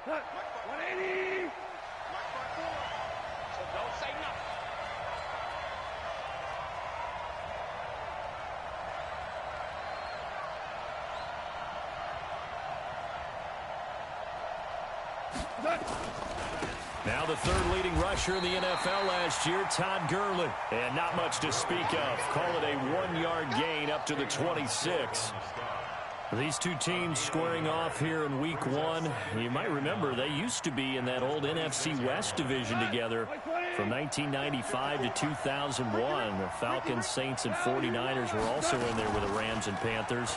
180. So don't say nothing. Now the third leading rusher in the NFL last year, Todd Gurley. And not much to speak of. Call it a 1-yard gain up to the 26. These two teams squaring off here in week 1. You might remember they used to be in that old NFC West division together from 1995 to 2001. The Falcons, Saints, and 49ers were also in there with the Rams and Panthers.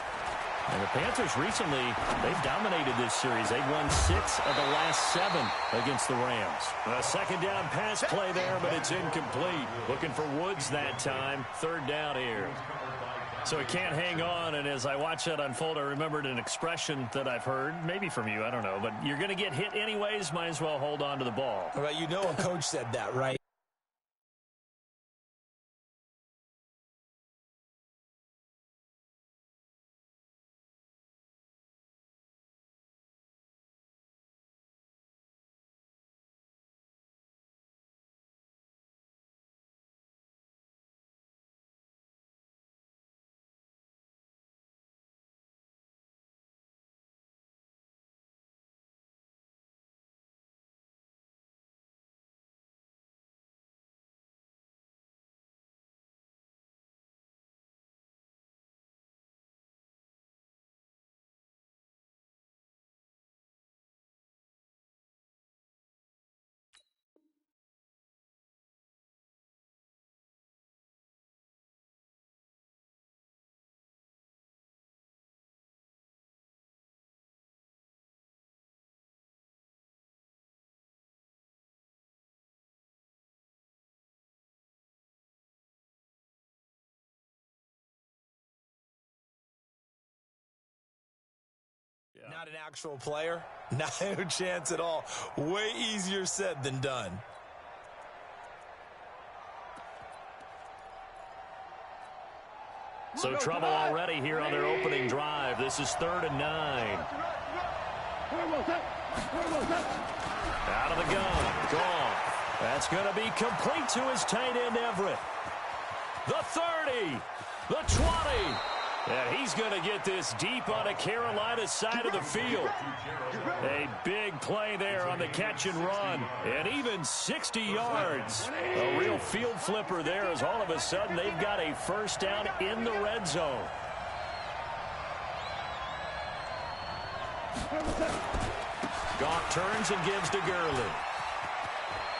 And the Panthers recently, they've dominated this series. They've won 6 of the last 7 against the Rams. A second down pass play there, but it's incomplete. Looking for Woods that time. Third down here. So he can't hang on, and as I watch that unfold, I remembered an expression that I've heard, maybe from you, I don't know, but you're going to get hit anyways, might as well hold on to the ball. Well, you know a coach said that, right? Not an actual player. No chance at all. Way easier said than done. So trouble already here on their opening drive. This is 3rd and 9. Out of the gun. Gone. That's going to be complete to his tight end, Everett. The 30. The 20. And he's going to get this deep on the Carolina side of the field. A big play there on the catch and run. And even 60 yards. A real field flipper there as all of a sudden they've got a first down in the red zone. Goff turns and gives to Gurley.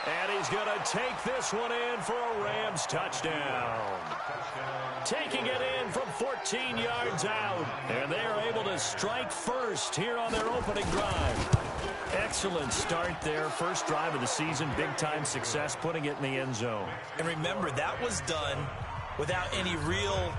And he's going to take this one in for a Rams touchdown. Taking it in from 14 yards out. And they are able to strike first here on their opening drive. Excellent start there. First drive of the season. Big-time success putting it in the end zone. And remember, that was done without any real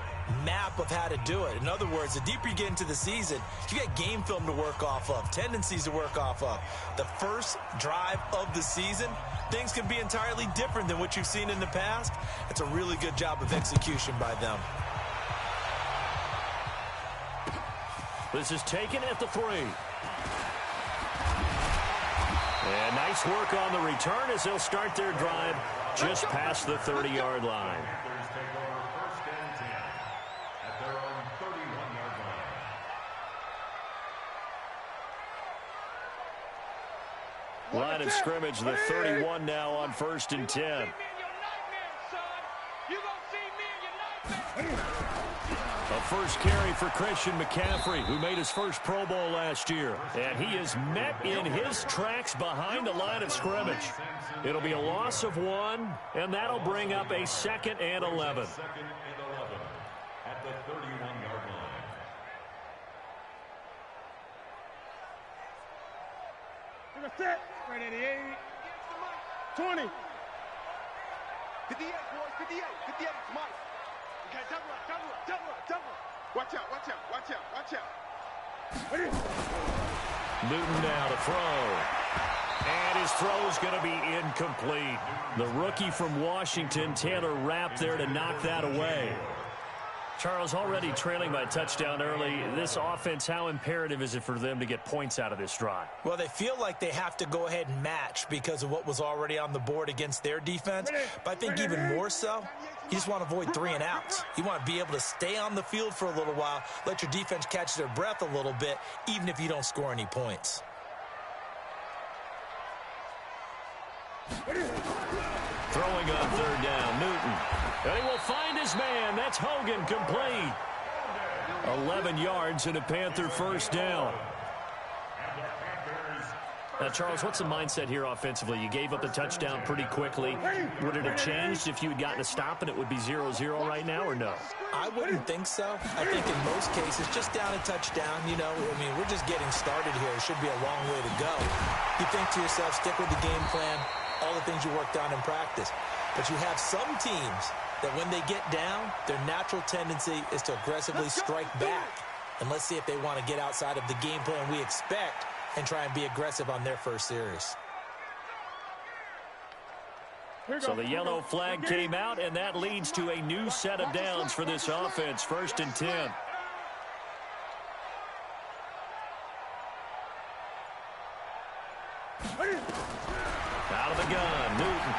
map of how to do it. In other words, the deeper you get into the season, you get game film to work off of, tendencies to work off of. The first drive of the season, things can be entirely different than what you've seen in the past. It's a really good job of execution by them. This is taken at the 3. And nice work on the return as they'll start their drive just past the 30-yard line. Line of scrimmage, the 31 now on 1st and 10. A first carry for Christian McCaffrey, who made his first Pro Bowl last year. And he is met in his tracks behind the line of scrimmage. It'll be a loss of 1, and that'll bring up a 2nd and 11. At the 31-yard line. Set. Right at the 8. 20. 58, boys. 58. 58. It's Mike. Okay, double up. Watch out. Watch out. Newton now to throw. And his throw is going to be incomplete. The rookie from Washington, Taylor Rapp, there to knock that away. Charles, already trailing by a touchdown early. This offense, how imperative is it for them to get points out of this drive? Well, they feel like they have to go ahead and match because of what was already on the board against their defense. But I think even more so, you just want to avoid 3 and outs. You want to be able to stay on the field for a little while, let your defense catch their breath a little bit, even if you don't score any points. Throwing on 3rd down, Newton. And he will find his man. That's Hogan, complete. 11 yards and a Panther first down. Now, Charles, what's the mindset here offensively? You gave up the touchdown pretty quickly. Would it have changed if you had gotten a stop and it would be 0-0 right now, or no? I wouldn't think so. I think in most cases, just down a touchdown, you know, I mean, we're just getting started here. It should be a long way to go. You think to yourself, stick with the game plan, all the things you worked on in practice. But you have some teams that when they get down, their natural tendency is to aggressively strike back. And let's see if they want to get outside of the game plan we expect and try and be aggressive on their first series. So the yellow flag came out, and that leads to a new set of downs for this offense. 1st and 10. Out of the gun, Newton.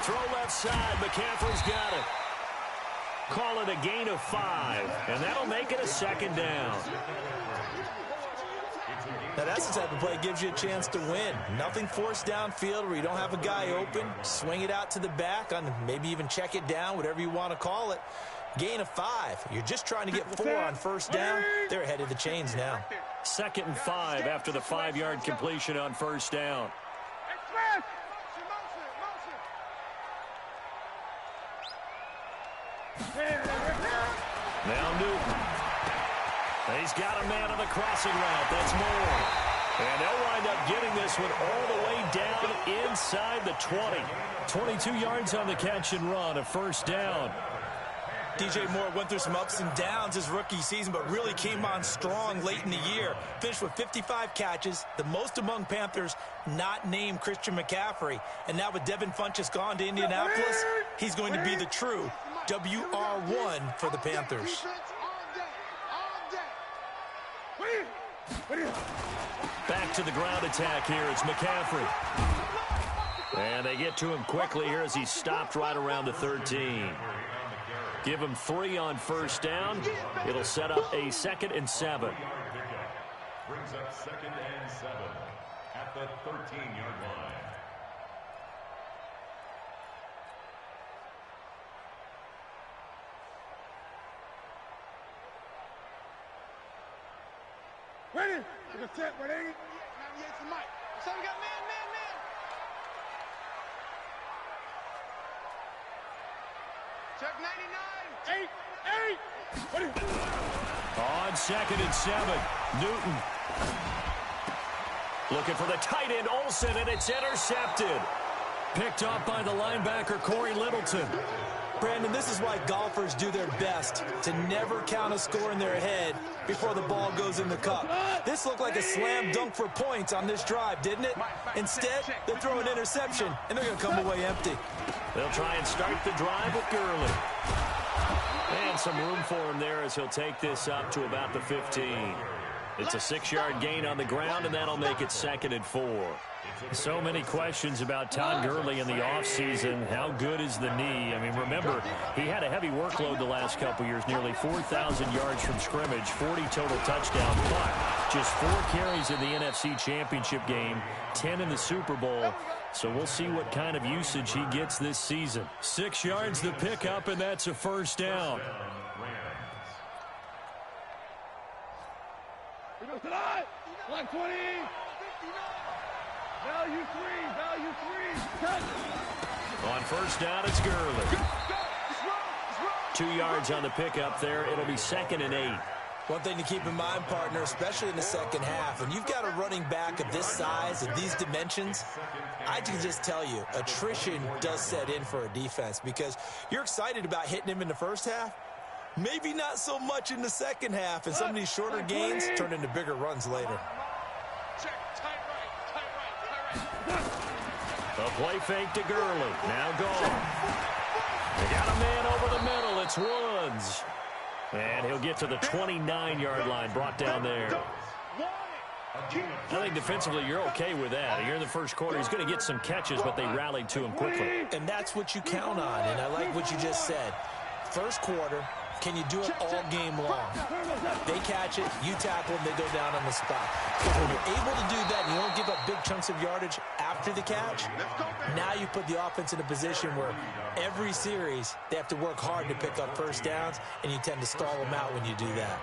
Throw left side, McCaffrey's got it. Call it a gain of 5, and that'll make it a 2nd down. Now, that's the type of play that gives you a chance to win. Nothing forced downfield where you don't have a guy open. Swing it out to the back, on maybe even check it down, whatever you want to call it. Gain of 5. You're just trying to get 4 on 1st down. They're ahead of the chains now. 2nd and 5 after the 5-yard completion on 1st down. Now Newton. He's got a man on the crossing route. That's Moore. And they'll wind up getting this one all the way down inside the 20. 22 yards on the catch and run, a 1st down. DJ Moore went through some ups and downs his rookie season, but really came on strong late in the year. Finished with 55 catches, the most among Panthers not named Christian McCaffrey. And now with Devin Funchess gone to Indianapolis, he's going to be the true WR1 for the Panthers. Back to the ground attack here. It's McCaffrey. And they get to him quickly here as he's stopped right around the 13. Give him 3 on 1st down. It'll set up a 2nd and 7. Brings up 2nd and 7 at the 13-yard line. Ready? Take a set, ready? 98's the mic. So we got man. Check 99. 8. Ready? On 2nd and 7, Newton. Looking for the tight end, Olsen, and it's intercepted. Picked off by the linebacker, Corey Littleton. Brandon, this is why golfers do their best to never count a score in their head before the ball goes in the cup. This looked like a slam dunk for points on this drive, didn't it? Instead, they're throwing an interception, and they're going to come away empty. They'll try and start the drive with Gurley. And some room for him there as he'll take this up to about the 15. It's a 6-yard gain on the ground, and that'll make it 2nd and 4. So many questions about Todd Gurley in the offseason. How good is the knee? I mean, remember, he had a heavy workload the last couple years, nearly 4,000 yards from scrimmage, 40 total touchdowns, but just 4 carries in the NFC Championship game, 10 in the Super Bowl. So we'll see what kind of usage he gets this season. 6 yards the pickup, and that's a 1st down. Here goes the line. Line 20. Value 3. Touch. On 1st down, it's Gurley. 2 yards on the pickup there. It'll be 2nd and 8. One thing to keep in mind, partner, especially in the second half, and you've got a running back of this size and these dimensions, I can just tell you, attrition does set in for a defense because you're excited about hitting him in the first half, maybe not so much in the second half, and some of these shorter gains turn into bigger runs later. The play fake to Gurley. Now gone. They got a man over the middle. It's Woods. And he'll get to the 29-yard line, brought down there. I think defensively you're okay with that. You're in the first quarter. He's going to get some catches, but they rallied to him quickly. And that's what you count on, and I like what you just said. First quarter, can you do it all game long? They catch it, you tackle them, they go down on the spot. Because when you're able to do that and you don't give up big chunks of yardage after the catch, now you put the offense in a position where every series they have to work hard to pick up first downs, and you tend to stall them out when you do that.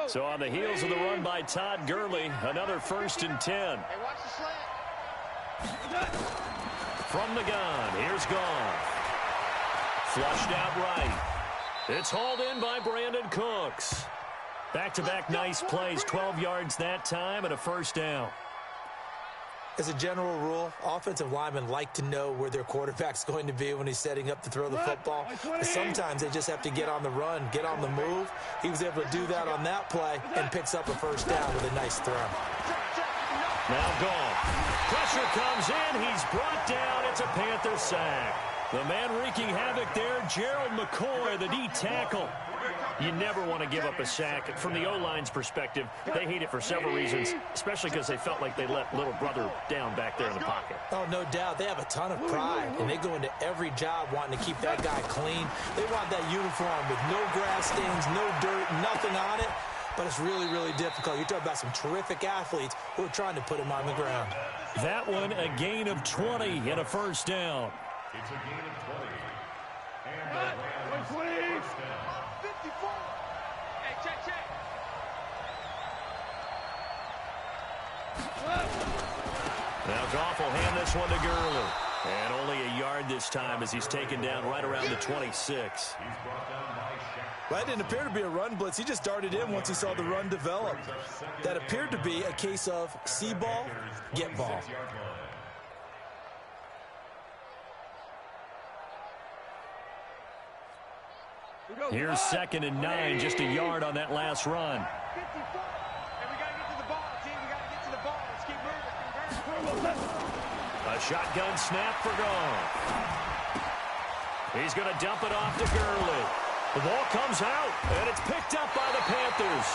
So on the heels of the run by Todd Gurley, another 1st and 10. Hey, watch the slant. From the gun, here's Goff. Flushed out right. It's hauled in by Brandon Cooks. Back-to-back nice plays, 12 yards that time and a 1st down. As a general rule, offensive linemen like to know where their quarterback's going to be when he's setting up to throw the football. But sometimes they just have to get on the run, get on the move. He was able to do that on that play and picks up a 1st down with a nice throw. Now Goff. Pressure comes in. He's brought down. It's a Panther sack. The man wreaking havoc there, Gerald McCoy, the D tackle. You never want to give up a sack. From the O-line's perspective, they hate it for several reasons, especially because they felt like they let little brother down back there in the pocket. Oh, no doubt. They have a ton of pride, and they go into every job wanting to keep that guy clean. They want that uniform with no grass stains, no dirt, nothing on it. But it's really, really difficult. You're talking about some terrific athletes who are trying to put him on the ground. That one, a gain of 20 and a 1st down. It's a gain of 20. And the Rams first down. 54. Hey, check. Now Goff will hand this one to Gurley. And only a yard this time as he's taken down right around the 26. He's brought down by Shaq. That didn't appear to be a run blitz. He just darted in once he saw the run develop. That appeared to be a case of see ball, get ball. Here's 2nd and 9, just a yard on that last run. 54. And we got to get to the ball, team. We got to get to the ball. Let's keep moving. A shotgun snap for Goff. He's going to dump it off to Gurley. The ball comes out, and it's picked up by the Panthers.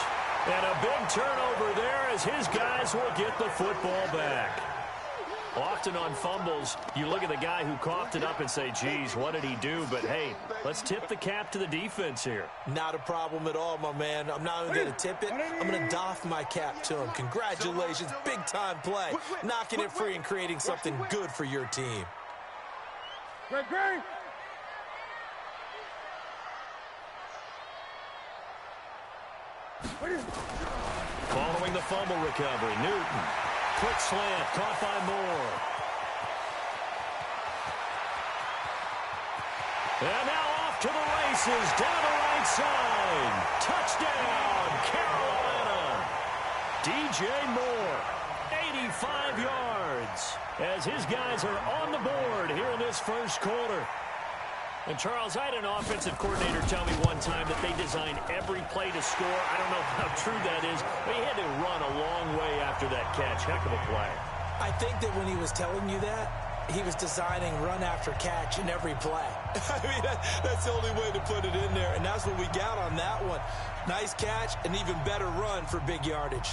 And a big turnover there as his guys will get the football back. Often on fumbles, you look at the guy who coughed it up and say, geez, what did he do? But, hey, let's tip the cap to the defense here. Not a problem at all, my man. I'm not even going to tip it. I'm going to doff my cap to him. Congratulations. Big-time play. Knocking it free and creating something good for your team. Great. Following the fumble recovery, Newton. Quick slant, caught by Moore. And now off to the races, down the right side. Touchdown, Carolina. DJ Moore, 85 yards, as his guys are on the board here in this first quarter. And, Charles, I had an offensive coordinator tell me one time that they design every play to score. I don't know how true that is, but he had to run a long way after that catch. Heck of a play. I think that when he was telling you that, he was designing run after catch in every play. I mean, that's the only way to put it in there, and that's what we got on that one. Nice catch, an even better run for big yardage.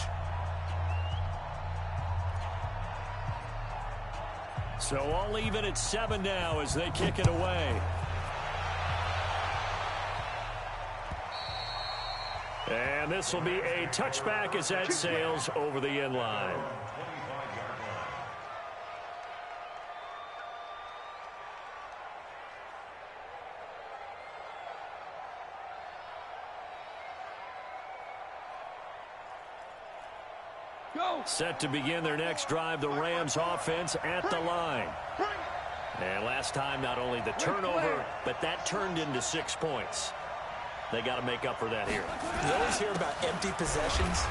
So all even at 7 now as they kick it away. And this will be a touchback as that sails over the end line. Set to begin their next drive, the Rams offense at the line. And last time, not only the turnover, but that turned into 6 points. They got to make up for that here. You always hear about empty possessions,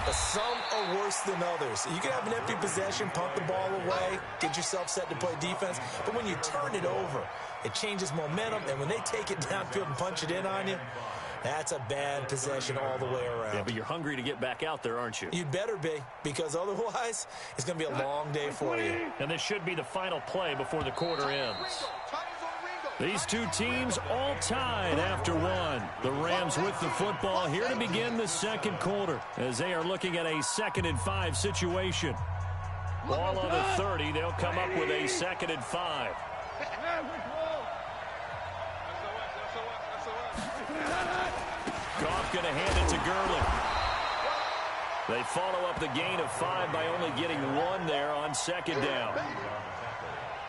but some are worse than others. You can have an empty possession, punt the ball away, get yourself set to play defense, but when you turn it over, it changes momentum, and when they take it downfield and punch it in on you, That's a bad possession all the way around. Yeah, but you're hungry to get back out there, aren't you? You'd better be, because otherwise it's going to be a long day for you. And this should be the final play before the quarter ends. These two teams all tied after one. The Rams with the football here to begin the second quarter as they are looking at a 2nd and 5 situation. Ball on the 30. They'll come up with a 2nd and 5. Goff going to hand it to Gurley. They follow up the gain of 5 by only getting 1 there on 2nd down.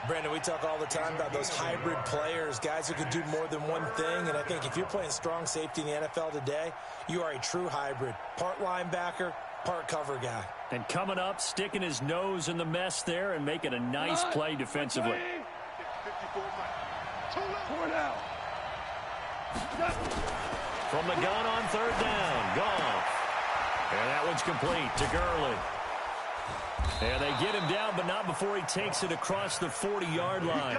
Brandon, we talk all the time about those hybrid players, guys who can do more than one thing, and I think if you're playing strong safety in the NFL today, you are a true hybrid. Part linebacker, part cover guy. And coming up, sticking his nose in the mess there and making a nice play defensively. From the gun on 3rd down, Goff. And that one's complete to Gurley. And they get him down, but not before he takes it across the 40-yard line.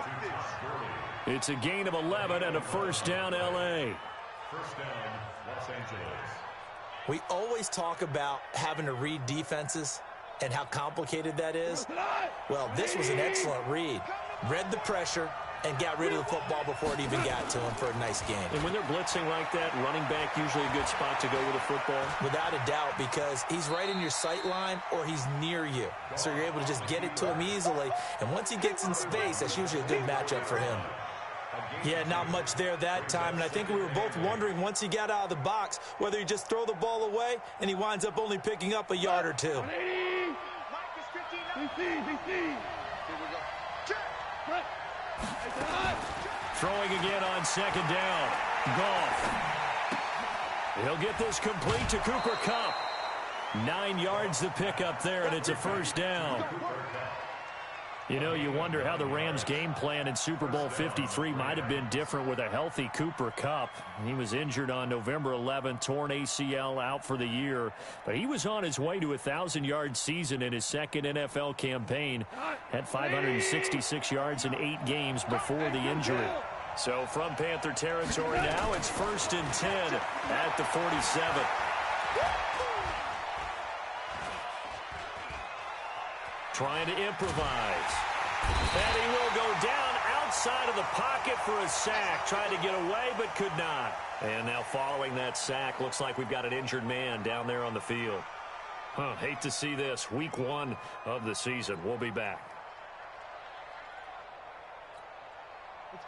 It's a gain of 11 and a 1st down, L.A. First down, Los Angeles. We always talk about having to read defenses and how complicated that is. Well, this was an excellent read. Read the pressure and got rid of the football before it even got to him for a nice game. And when they're blitzing like that, running back usually a good spot to go with a football? Without a doubt, because he's right in your sight line or he's near you. So you're able to just get it to him easily. And once he gets in space, that's usually a good matchup for him. Yeah, not much there that time. And I think we were both wondering once he got out of the box whether he just throw the ball away and he winds up only picking up a yard or 2. Throwing again on 2nd down. Goff. He'll get this complete to Cooper Kupp. 9 yards to pick up there, and it's a 1st down. You know, you wonder how the Rams' game plan in Super Bowl 53 might have been different with a healthy Cooper Kupp. He was injured on November 11th, torn ACL, out for the year. But he was on his way to a 1,000-yard season in his 2nd NFL campaign. Had 566 yards in 8 games before the injury. So from Panther territory now, it's 1st and 10 at the 47. Trying to improvise. And he will go down outside of the pocket for a sack. Trying to get away, but could not. And now following that sack, looks like we've got an injured man down there on the field. Hate to see this. Week 1 of the season. We'll be back.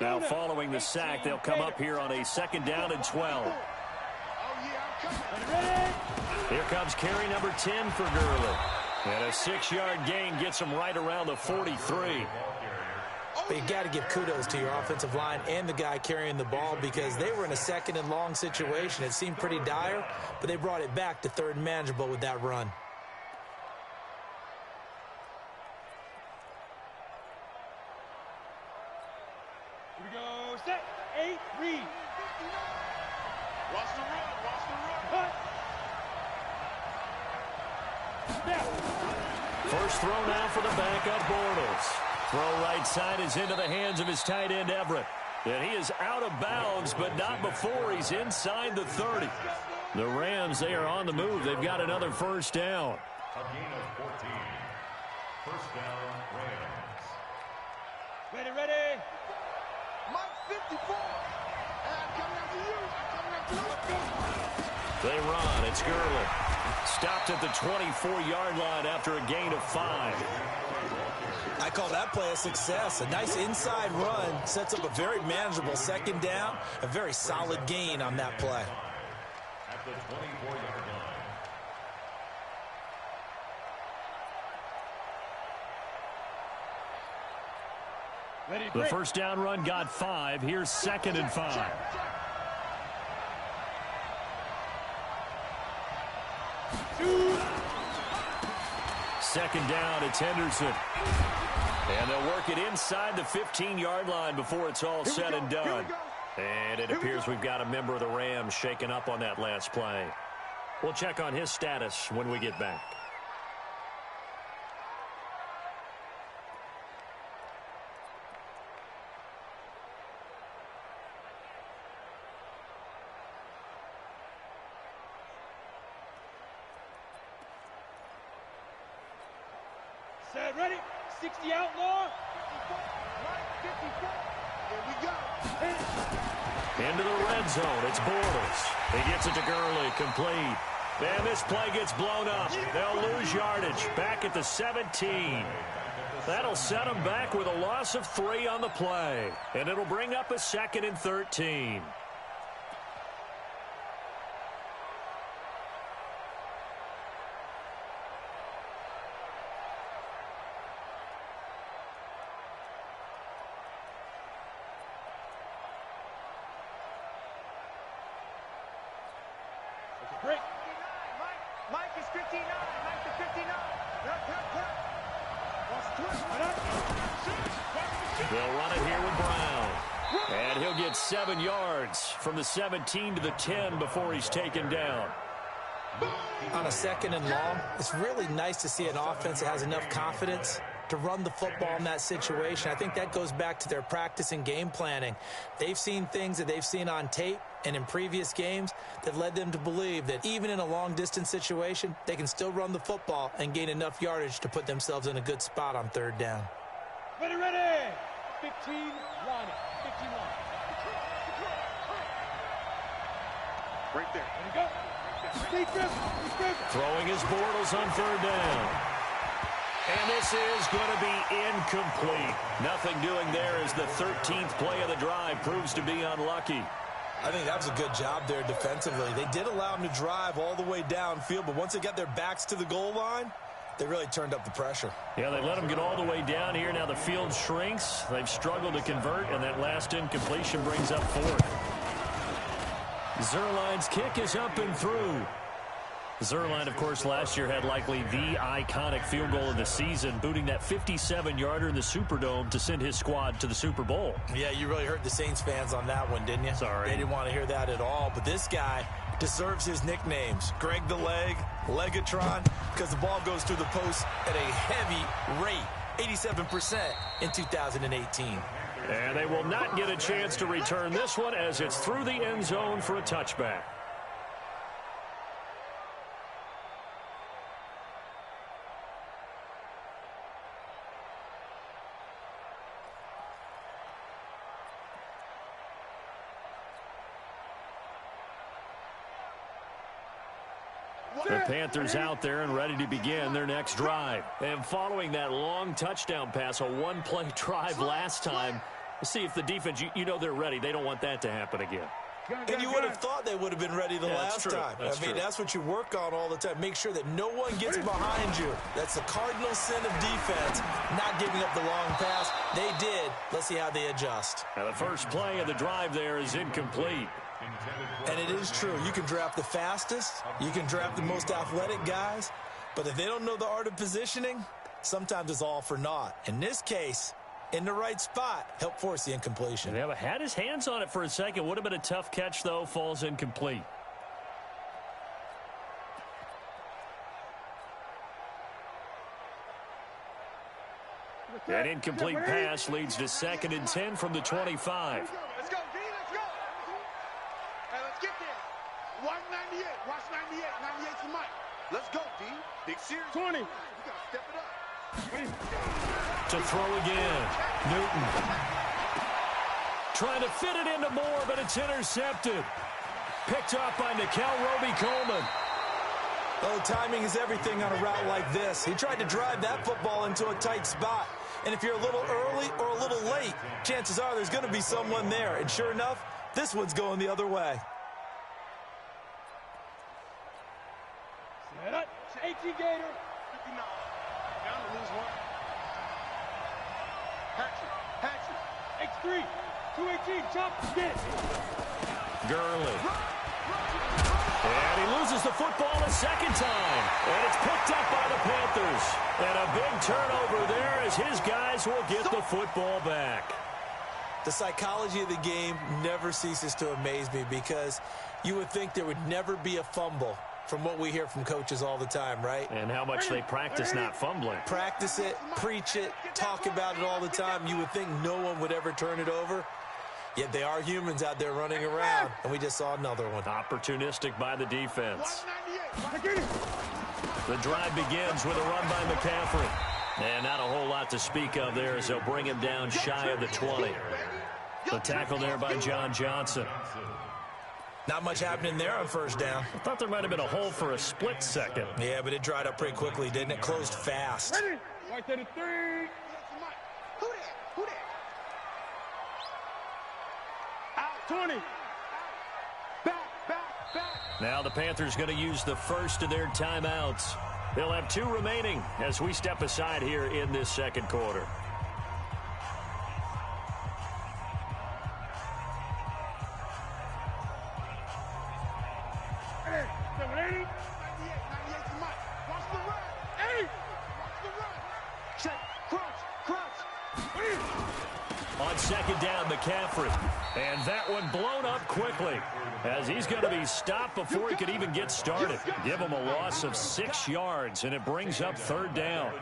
Now following the sack, they'll come up here on a 2nd down and 12. Here comes carry number 10 for Gurley. And a 6-yard gain gets him right around the 43. But you got to give kudos to your offensive line and the guy carrying the ball because they were in a 2nd and long situation. It seemed pretty dire, but they brought it back to 3rd and manageable with that run. Here we go. Set. 8. Read. Watch the run. Watch the run. First throw now for the backup Bortles. Throw right side is into the hands of his tight end Everett. And he is out of bounds, but not before he's inside the 30. The Rams, they are on the move. They've got another 1st down. A gain of 14. First down, Rams. Ready, ready. Mike 54. I'm coming after you. I'm coming after you. They run. It's Gurley. Stopped at the 24-yard line after a gain of 5. I call that play a success. A nice inside run sets up a very manageable 2nd down. A very solid gain on that play. At the 24-yard line. The 1st down run got 5. Here's 2nd and 5. Second down, it's Henderson. And they'll work it inside the 15-yard line before it's all said and done. And it appears we've got a member of the Rams shaken up on that last play. We'll check on his status when we get back. Set, ready. 60 outlaw. 54. Here we go. Into the red zone. It's Bortles. He gets it to Gurley. Complete. And this play gets blown up. They'll lose yardage. Back at the 17. That'll set them back with a loss of 3 on the play. And it'll bring up a 2nd and 13. Break. Mike is 59. Mike is 59. They'll run it here with Brown. And he'll get 7 yards from the 17 to the 10 before he's taken down. On a 2nd and long, it's really nice to see an offense that has enough confidence to run the football in that situation. I think that goes back to their practice and game planning. They've seen things that they've seen on tape and in previous games that led them to believe that even in a long-distance situation, they can still run the football and gain enough yardage to put themselves in a good spot on 3rd down. Ready. 15, line it. 15 line. Right there. There you go. Throwing his Bortles on 3rd down. And this is going to be incomplete. Nothing doing there as the 13th play of the drive proves to be unlucky. I think that was a good job there defensively. They did allow them to drive all the way downfield, but once they got their backs to the goal line, they really turned up the pressure. Yeah, they let them get all the way down here. Now the field shrinks. They've struggled to convert, and that last incompletion brings up 4th. Zerline's kick is up and through. Zerline, of course, last year had likely the iconic field goal of the season, booting that 57-yarder in the Superdome to send his squad to the Super Bowl. Yeah, you really hurt the Saints fans on that one, didn't you? Sorry. They didn't want to hear that at all. But this guy deserves his nicknames. Greg the Leg, Legatron, because the ball goes through the post at a heavy rate, 87% in 2018. And they will not get a chance to return this one as it's through the end zone for a touchback. The Panthers out there and ready to begin their next drive. And following that long touchdown pass, a one-play drive last time, we'll see if the defense, you know they're ready. They don't want that to happen again. And you would have thought they would have been ready the last time. I mean, that's what you work on all the time. Make sure that no one gets behind you. That's the cardinal sin of defense, not giving up the long pass. They did. Let's see how they adjust. Now, the first play of the drive there is incomplete. And it is true. You can draft the fastest. You can draft the most athletic guys. But if they don't know the art of positioning, sometimes it's all for naught. In this case, in the right spot, help force the incompletion. Yeah, but had his hands on it for a second. Would have been a tough catch, though. Falls incomplete. That incomplete pass leads to 2nd and 10 from the 25. Let's go, D. Let's go. Hey, let's get there. Watch 98. Watch 98. 98's the mic. Let's go, D. Big series. 20. We got to step it up. To throw again. Newton. Trying to fit it into Moore, but it's intercepted. Picked up by Nikel Roby-Coleman. Oh, timing is everything on a route like this. He tried to drive that football into a tight spot. And if you're a little early or a little late, chances are there's going to be someone there. And sure enough, this one's going the other way. Set up. 18 Gator. 59. Down to lose one. Hatchet. X3. 218. Jump. Get. Gurley. And he loses the football a second time. And it's picked up by the Panthers. And a big turnover there as his guys will get the football back. The psychology of the game never ceases to amaze me because you would think there would never be a fumble from what we hear from coaches all the time, right? And how much they practice not fumbling. Practice it, preach it, talk about it all the time. You would think no one would ever turn it over. Yet they are humans out there running around, and we just saw another one. Opportunistic by the defense. The drive begins with a run by McCaffrey. And not a whole lot to speak of there as they'll bring him down shy of the 20. The tackle there by John Johnson. Not much happening there on first down. I thought there might have been a hole for a split second. Yeah, but it dried up pretty quickly, didn't it? Closed fast. Ready? Right to the 3. Who that? Who that? Out 20. Back. Now the Panthers going to use the first of their timeouts. They'll have 2 remaining as we step aside here in this second quarter. On second down, McCaffrey. And that one blown up quickly as he's going to be stopped before he could even get started. Give him a loss of 6 yards, and it brings up third down.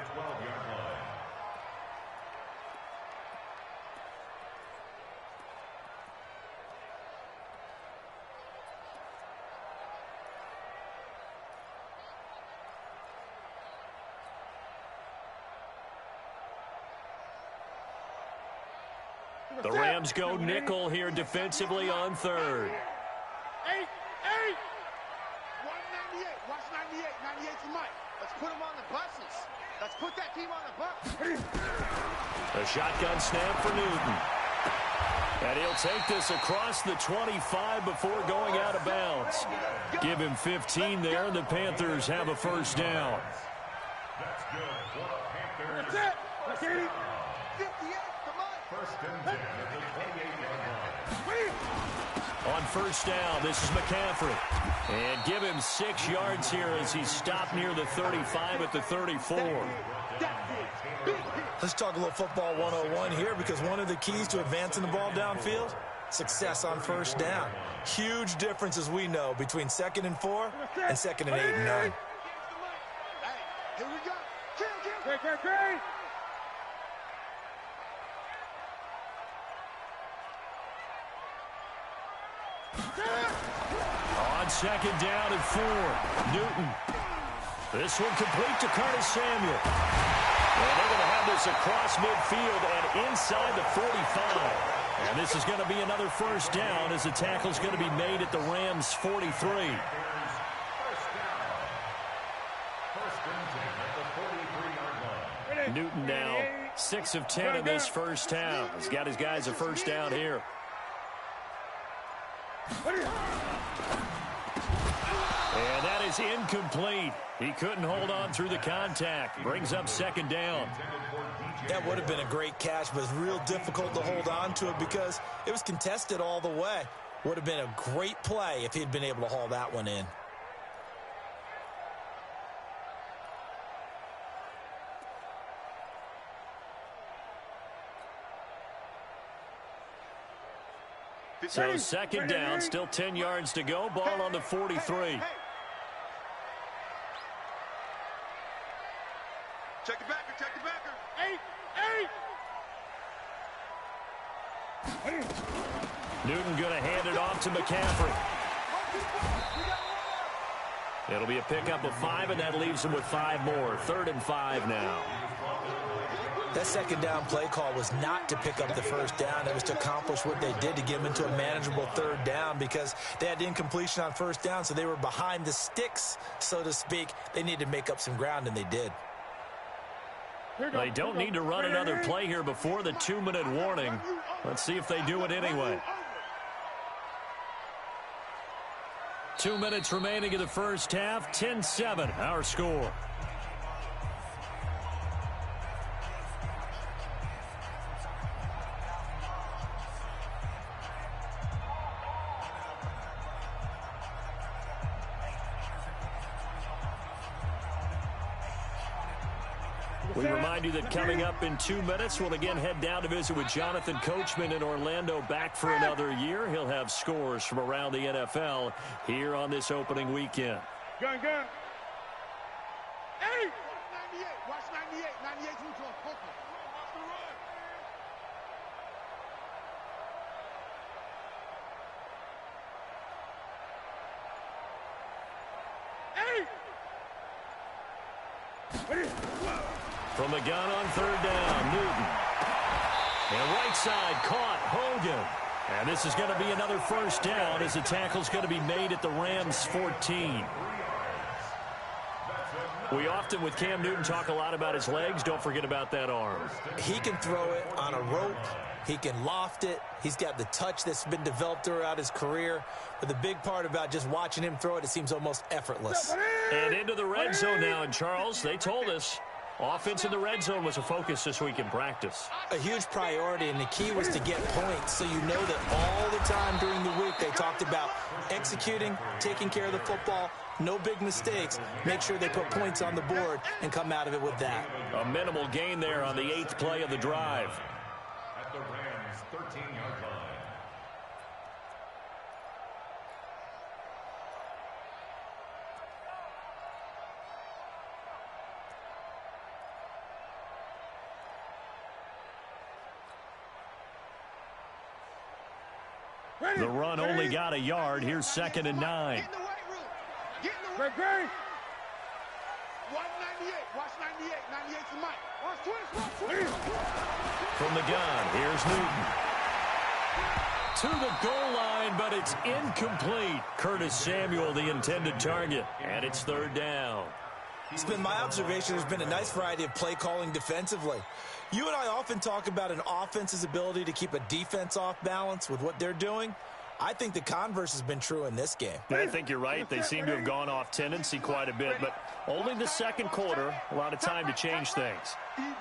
The Rams go nickel here defensively on third. 8. 198. Watch 98. 98's Mike. Let's put him on the buses. Let's put that team on the bus. A shotgun snap for Newton. And he'll take this across the 25 before going out of bounds. Give him 15 there, and the Panthers have a first down. That's good for the Panthers. That's it. That's 80. 58. First and 10 at the 28-yard line. On first down, this is McCaffrey. And give him 6 yards here as he's stopped near the 35 at the 34. Let's talk a little football 101 here, because one of the keys to advancing the ball downfield, success on first down. Huge difference, as we know, between 2nd and 4 and 2nd and 8 and 9. Hey, here we go. Kill. On second down and 4, Newton. This one complete to Curtis Samuel. And they're going to have this across midfield and inside the 45. And this is going to be another first down as the tackle's going to be made at the Rams' 43. First and 10 at the 43-yard line. Newton now 6 of 10 in this first half. He's got his guys a first down here. And that is incomplete. He couldn't hold on through the contact. Brings up second down. That would have been a great catch, but it's real difficult to hold on to it because it was contested all the way. Would have been a great play if he'd been able to haul that one in. So second down, still 10 yards to go. Ball on the 43. Check the backer. 8. Newton going to hand it off to McCaffrey. It'll be a pickup of 5, and that leaves him with 5 more. 3rd and 5 now. That second down play call was not to pick up the first down. It was to accomplish what they did, to get them into a manageable 3rd down, because they had incompletion on first down, so they were behind the sticks, so to speak. They needed to make up some ground, and they did. They don't need to run another play here before the 2-minute warning. Let's see if they do it anyway. 2 minutes remaining in the first half. 10-7, our score. We remind you that coming up in 2 minutes, we'll again head down to visit with Jonathan Coachman in Orlando, back for another year. He'll have scores from around the NFL here on this opening weekend. Gun. 8. 98. Watch 98. 98's moved to a poker. Watch the run. 8. From the gun on third down, Newton. And right side caught, Hogan. And this is going to be another first down as the tackle's going to be made at the Rams' 14. We often, with Cam Newton, talk a lot about his legs. Don't forget about that arm. He can throw it on a rope. He can loft it. He's got the touch that's been developed throughout his career. But the big part about just watching him throw it, it seems almost effortless. And into the red zone now. And, Charles, they told us offense in the red zone was a focus this week in practice. A huge priority, and the key was to get points. So you know that all the time during the week they talked about executing, taking care of the football, no big mistakes. Make sure they put points on the board and come out of it with that. A minimal gain there on the 8th play of the drive. At the Rams' 13-yard line. The run only got a yard. Here's 2nd and 9. Get in the weight room. Get in the weight room. Watch 98. Watch 98. 98's the mic. Watch 20. From the gun, here's Newton. To the goal line, but it's incomplete. Curtis Samuel, the intended target. And it's 3rd down. It's been my observation there's been a nice variety of play calling defensively. You and I often talk about an offense's ability to keep a defense off balance with what they're doing. I think the converse has been true in this game. I think you're right. They seem to have gone off tendency quite a bit, but only the second quarter, a lot of time to change things. They're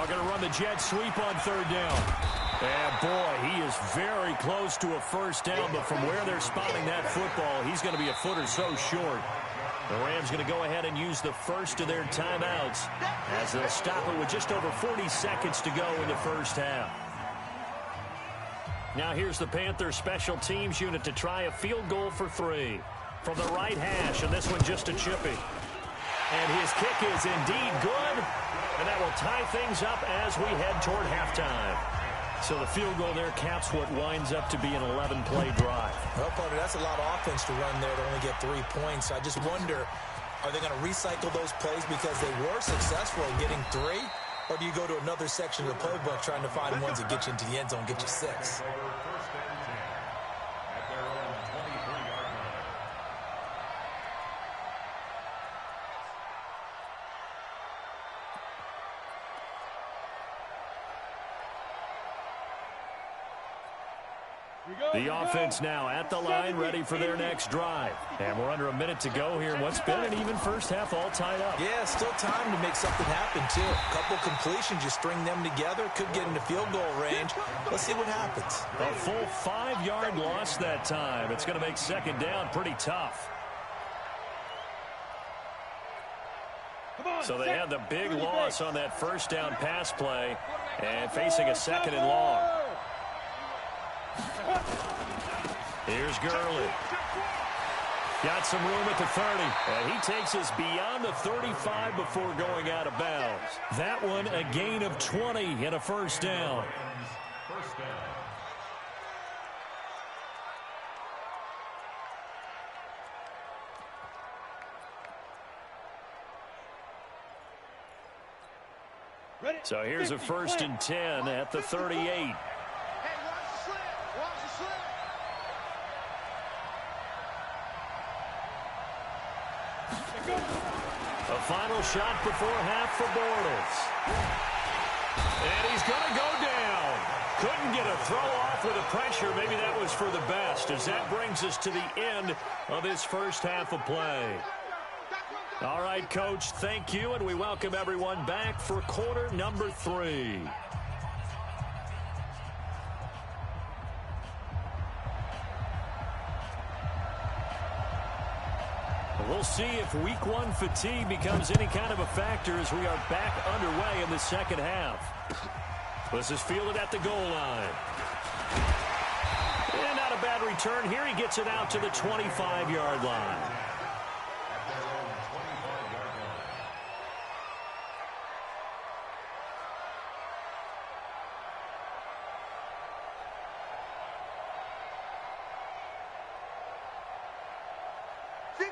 going to run the jet sweep on 3rd down. And, boy, he is very close to a first down, but from where they're spotting that football, he's going to be a foot or so short. The Rams going to go ahead and use the first of their timeouts as they'll stop it with just over 40 seconds to go in the first half. Now here's the Panthers special teams unit to try a field goal for 3. From the right hash, and this one just a chippy. And his kick is indeed good, and that will tie things up as we head toward halftime. So the field goal there caps what winds up to be an 11-play drive. Well, partner, that's a lot of offense to run there to only get 3 points. I just wonder, are they going to recycle those plays because they were successful in getting 3? Or do you go to another section of the playbook trying to find ones that get you into the end zone, get you 6? The offense now at the line, ready for their next drive. And we're under a minute to go here in what's been an even first half, all tied up. Yeah, still time to make something happen, too. A couple completions, you string them together, could get into field goal range. Let's see what happens. A full 5-yard loss that time. It's going to make 2nd down pretty tough. So they had the big loss on that first down pass play and facing a 2nd and long. Here's Gurley. Got some room at the 30. And he takes us beyond the 35 before going out of bounds. That one a gain of 20 and a first down. So here's a 1st and 10 at the 38. A final shot before half for Bortles. And he's going to go down. Couldn't get a throw off with the pressure. Maybe that was for the best, as that brings us to the end of this first half of play. All right, Coach, thank you, and we welcome everyone back for quarter number 3. We'll see if week 1 fatigue becomes any kind of a factor as we are back underway in the second half. This is fielded at the goal line. And not a bad return here. He gets it out to the 25-yard line.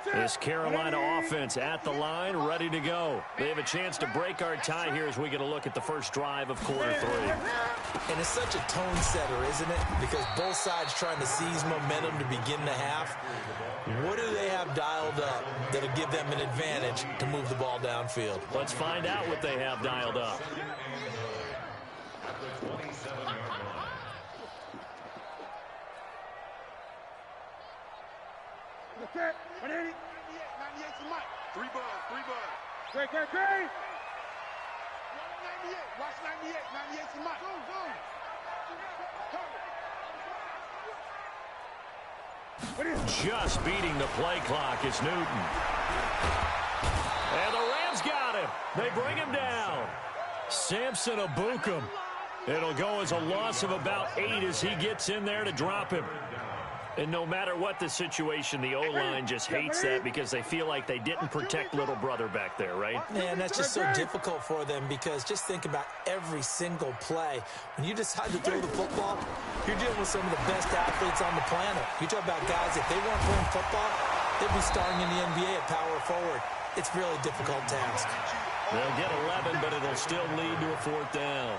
This Carolina offense at the line, ready to go. They have a chance to break our tie here as we get a look at the first drive of quarter 3. And it's such a tone setter, isn't it? Because both sides trying to seize momentum to begin the half. What do they have dialed up that'll give them an advantage to move the ball downfield? Let's find out what they have dialed up. Okay, 180. 98 to Mike. 3 balls, 3 balls. Great. 198. Watch 98. 98 to Mike. Go. Just beating the play clock is Newton. And the Rams got him. They bring him down. Samson Abukum. It'll go as a loss of about 8 as he gets in there to drop him. And no matter what the situation, the O-line just hates that because they feel like they didn't protect little brother back there, right? Man, that's just so difficult for them because just think about every single play. When you decide to throw the football, you're dealing with some of the best athletes on the planet. You talk about guys, if they weren't playing football, they'd be starring in the NBA at power forward. It's really a difficult task. They'll get 11, but it'll still lead to a 4th down.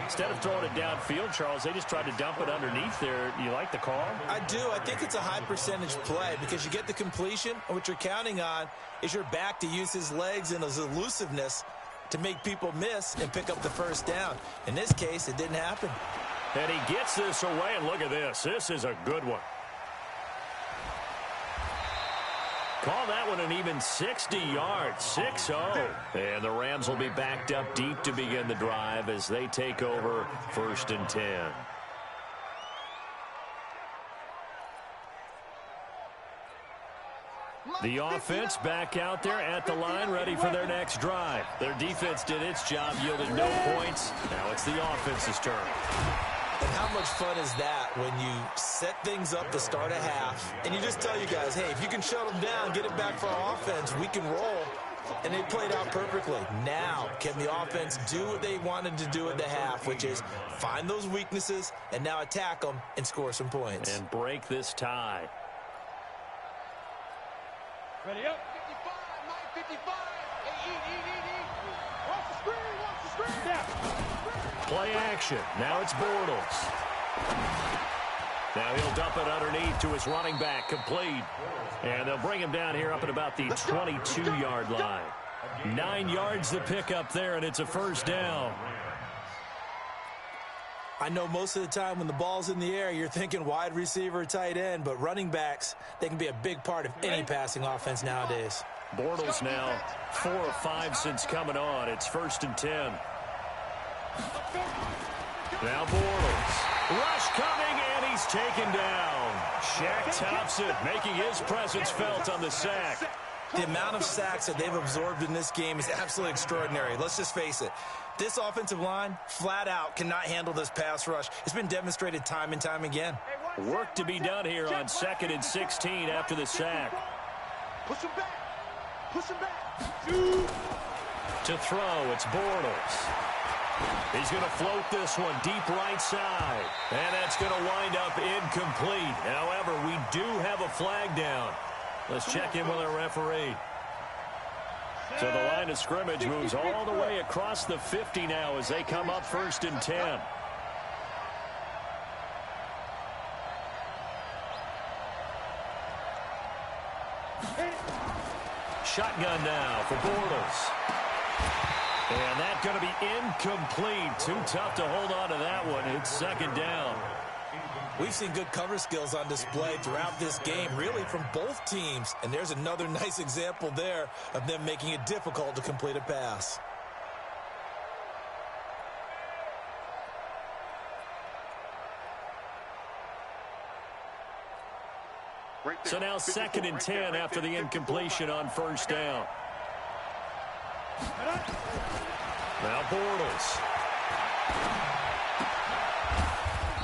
Instead of throwing it downfield, Charles, they just tried to dump it underneath there. You like the call? I do. I think it's a high percentage play because you get the completion, and what you're counting on is your back to use his legs and his elusiveness to make people miss and pick up the first down. In this case, it didn't happen. And he gets this away, and look at this. This is a good one. Call that one an even 60 yards, 6-0. And the Rams will be backed up deep to begin the drive as they take over 1st and 10. The offense back out there at the line, ready for their next drive. Their defense did its job, yielding no points. Now it's the offense's turn. And how much fun is that when you set things up to start a half, and you just tell you guys, hey, if you can shut them down, get it back for our offense, we can roll. And they played out perfectly. Now, can the offense do what they wanted to do at the half, which is find those weaknesses and now attack them and score some points. And break this tie. Ready up. 55, Mike, 55. Hey, eat. Watch the screen. Yeah. Play action. Now it's Bortles. Now he'll dump it underneath to his running back, complete. And they'll bring him down here up at about the 22-yard line. 9 yards to pick up there, and it's a 1st down. I know most of the time when the ball's in the air, you're thinking wide receiver, tight end, but running backs, they can be a big part of any passing offense nowadays. Bortles now 4 of 5 since coming on. It's 1st and 10. Now Bortles. Rush coming, and he's taken down. Shaq Thompson making his presence felt on the sack. The amount of sacks that they've absorbed in this game is absolutely extraordinary. Let's just face it. This offensive line, flat out, cannot handle this pass rush. It's been demonstrated time and time again. Work to be done here on 2nd and 16 after the sack. Push him back. To throw, it's Bortles. He's going to float this one deep right side. And that's going to wind up incomplete. However, we do have a flag down. Let's check in with our referee. So the line of scrimmage moves all the way across the 50 now as they come up 1st and 10. Shotgun now for Bortles. And that's going to be incomplete. Too tough to hold on to that one. It's 2nd down. We've seen good cover skills on display throughout this game, really from both teams. And there's another nice example there of them making it difficult to complete a pass. So now 2nd and 10 after the incompletion on 1st down. Now Bortles.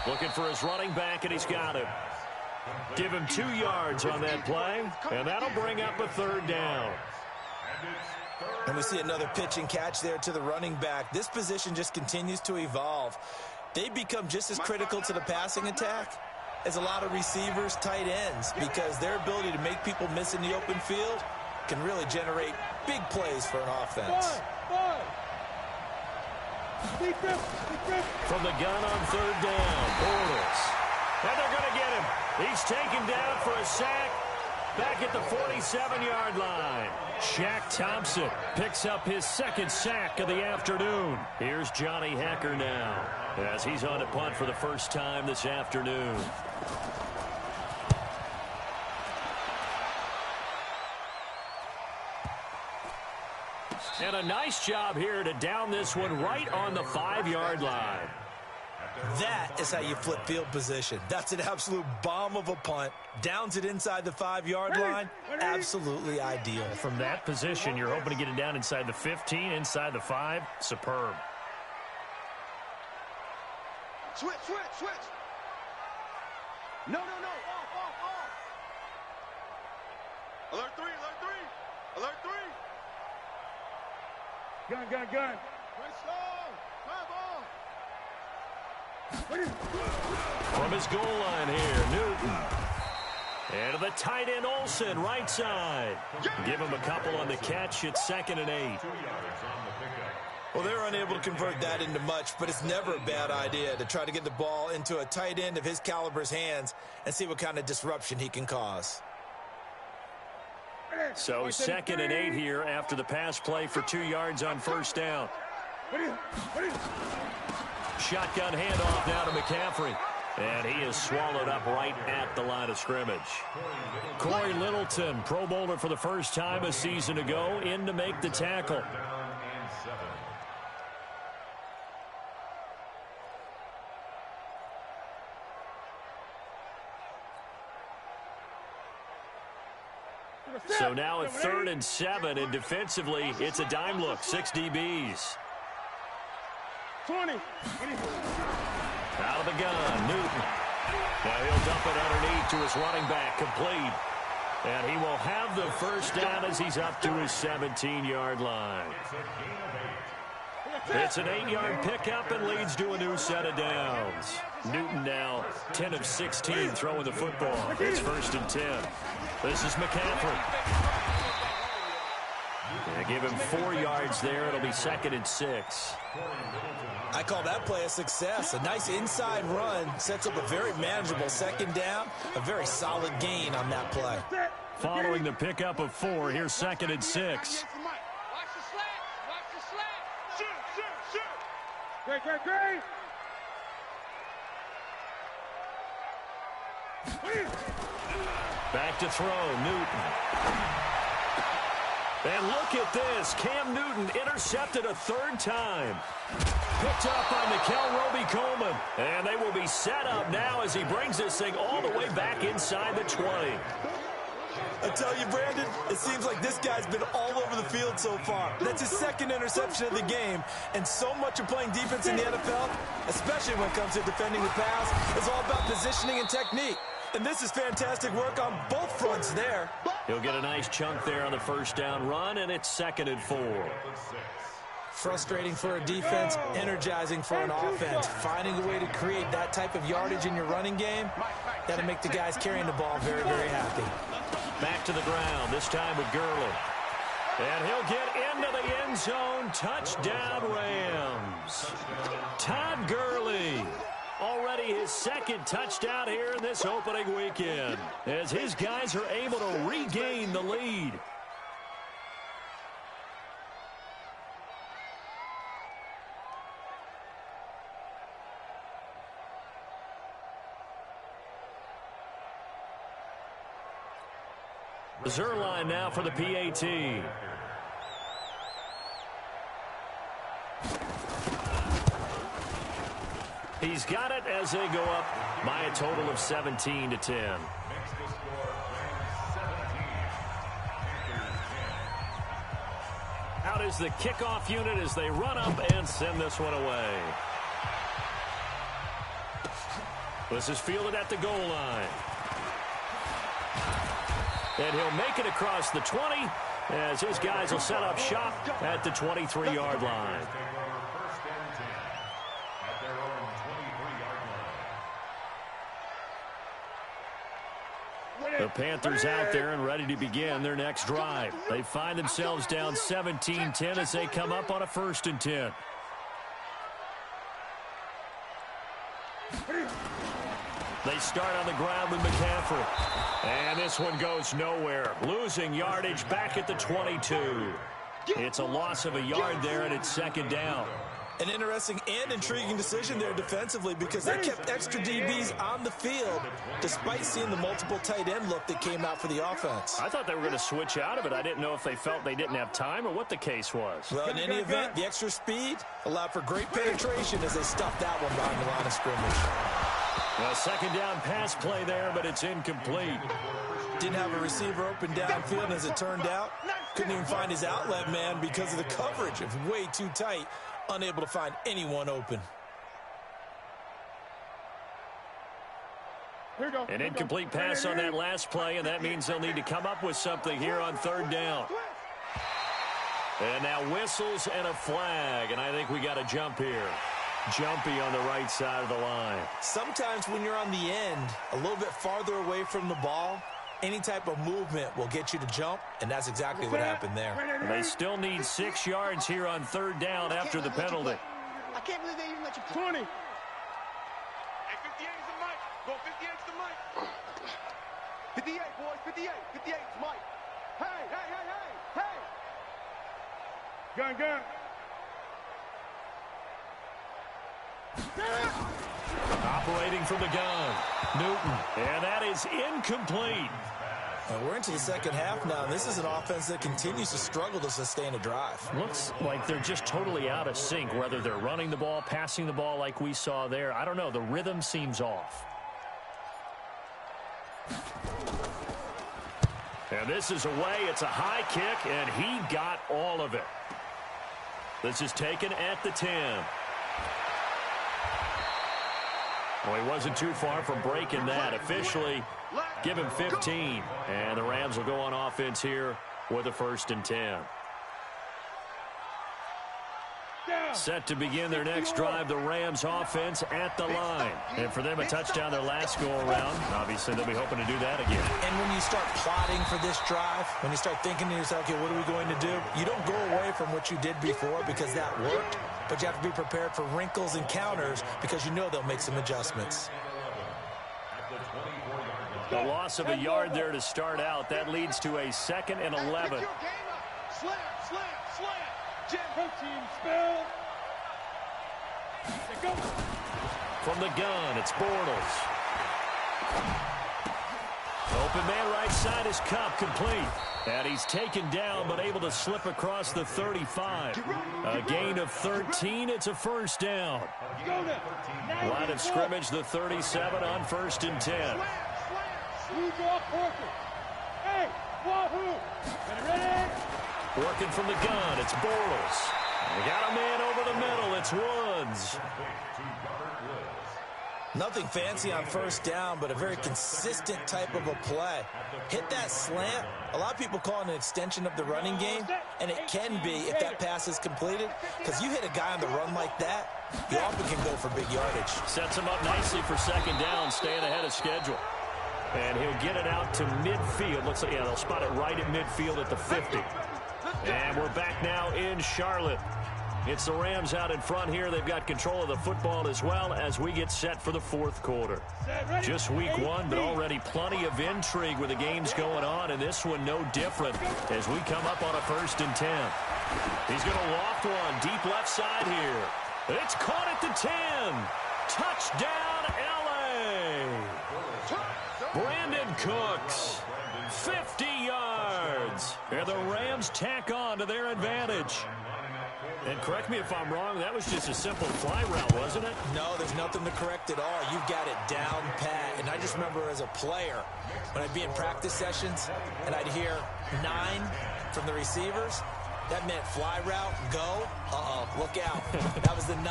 Looking for his running back, and he's got him. Give him 2 yards on that play, and that'll bring up a 3rd down. And we see another pitch and catch there to the running back. This position just continues to evolve. They become just as critical to the passing attack is a lot of receivers, tight ends, because their ability to make people miss in the open field can really generate big plays for an offense. From the gun on third down, Bortles. And they're going to get him. He's taken down for a sack back at the 47-yard line. Shaq Thompson picks up his second sack of the afternoon. Here's Johnny Hecker now as he's on to punt for the first time this afternoon. And a nice job here to down this one right on the 5-yard line. That is how you flip field position. That's an absolute bomb of a punt. Downs it inside the 5-yard line. Absolutely ideal. From that position, you're hoping to get it down inside the 15, inside the 5. Superb. Switch. No. Off. Alert 3. Gun. Great start. From his goal line here, Newton. And to the tight end, Olsen, right side. Give him a couple on the catch. It's 2nd and 8. Well, they're unable to convert that into much, but it's never a bad idea to try to get the ball into a tight end of his caliber's hands and see what kind of disruption he can cause. So 2nd and 8 here after the pass play for 2 yards on first down. Shotgun handoff now to McCaffrey. And he is swallowed up right at the line of scrimmage. Corey Littleton, Pro Bowler for the first time a season ago, in to make the tackle. So now at 3rd and 7, and defensively, it's a dime look. 6 DBs. 20. Out of the gun, Newton. Now he'll dump it underneath to his running back, complete. And he will have the first down as he's up to his 17-yard line. It's an 8-yard pickup and leads to a new set of downs. Newton now 10 of 16 throwing the football. It's 1st and 10. This is McCaffrey. Give him 4 yards there. It'll be 2nd and 6. I call that play a success. A nice inside run sets up a very manageable 2nd down. A very solid gain on that play. Following the pickup of 4, here's 2nd and 6. Great. Back to throw, Newton. And look at this. Cam Newton intercepted a 3rd time. Picked up by Mikel Roby-Coleman. And they will be set up now as he brings this thing all the way back inside the 20. I tell you, Brandon, it seems like this guy's been all over the field so far. That's his 2nd interception of the game. And so much of playing defense in the NFL, especially when it comes to defending the pass, is all about positioning and technique. And this is fantastic work on both fronts there. He'll get a nice chunk there on the first down run, and it's 2nd and 4. Frustrating for a defense, energizing for an offense. Finding a way to create that type of yardage in your running game, that'll make the guys carrying the ball very, very happy. Back to the ground, this time with Gurley. And he'll get into the end zone. Touchdown, Rams. Todd Gurley. Already his 2nd touchdown here in this opening weekend, as his guys are able to regain the lead. Zerline now for the PAT. He's got it as they go up by a total of 17-10. Out is the kickoff unit as they run up and send this one away. This is fielded at the goal line. And he'll make it across the 20 as his guys will set up shop at the 23-yard line. The Panthers out there and ready to begin their next drive. They find themselves down 17-10 as they come up on a 1st and 10. They start on the ground with McCaffrey. And this one goes nowhere. Losing yardage back at the 22. It's a loss of a yard there, and it's 2nd down. An interesting and intriguing decision there defensively because they kept extra DBs on the field despite seeing the multiple tight end look that came out for the offense. I thought they were going to switch out of it. I didn't know if they felt they didn't have time or what the case was. Well, in any event, the extra speed allowed for great penetration as they stuffed that one behind the line of scrimmage. A 2nd down pass play there, but it's incomplete. Didn't have a receiver open downfield, and as it turned out, couldn't even find his outlet man because of the coverage. It was way too tight, unable to find anyone open. An incomplete pass on that last play, and that means they'll need to come up with something here on 3rd down. And now whistles and a flag, and I think we got a jump here. Jumpy on the right side of the line. Sometimes when you're on the end, a little bit farther away from the ball, any type of movement will get you to jump, and that's exactly what happened there. And they still need 6 yards here on 3rd down after the penalty. I can't believe they even let you play. 20. Hey, 58 is the mic. Go 58 is the mic. 58, boys. 58. 58 is Mike. Hey. Gun. Operating from the gun, Newton. And that is incomplete. We're into the 2nd half now, and this is an offense that continues to struggle to sustain a drive. Looks like they're just totally out of sync, whether they're running the ball, passing the ball like we saw there. I don't know. The rhythm seems off. And this is away. It's a high kick, and he got all of it. This is taken at the 10. Well, he wasn't too far from breaking that. Officially, give him 15. And the Rams will go on offense here with a 1st and 10. Set to begin their next drive, the Rams offense at the line. And for them, a touchdown their last go-around. Obviously, they'll be hoping to do that again. And when you start plotting for this drive, when you start thinking to yourself, okay, what are we going to do? You don't go away from what you did before because that worked. But you have to be prepared for wrinkles and counters because you know they'll make some adjustments. The loss of a yard there to start out. That leads to a 2nd and 11. Slam. From the gun, it's Bortles. Open man right side is Cup, complete. And he's taken down but able to slip across the 35. A gain of 13. It's a 1st down. Line of scrimmage, the 37 on 1st and 10. Working from the gun, it's Bortles. They got a man over the middle. It's Woods. Nothing fancy on 1st down, but a very consistent type of a play. Hit that slant. A lot of people call it an extension of the running game, and it can be if that pass is completed, because you hit a guy on the run like that, you often can go for big yardage. Sets him up nicely for 2nd down, staying ahead of schedule. And he'll get it out to midfield. Looks like, yeah, they'll spot it right at midfield at the 50. And we're back now in Charlotte. It's the Rams out in front here. They've got control of the football as well as we get set for the 4th quarter. Just week 1, but already plenty of intrigue with the games going on, and this one no different as we come up on a 1st and 10. He's going to loft one deep left side here. It's caught at the 10. Touchdown, L.A. Brandon Cooks, 50 yards. And the Rams tack on to their advantage. And correct me if I'm wrong, that was just a simple fly route, wasn't it? No, there's nothing to correct at all. You've got it down pat. And I just remember as a player, when I'd be in practice sessions and I'd hear 9 from the receivers, that meant fly route, go, look out. That was the 9,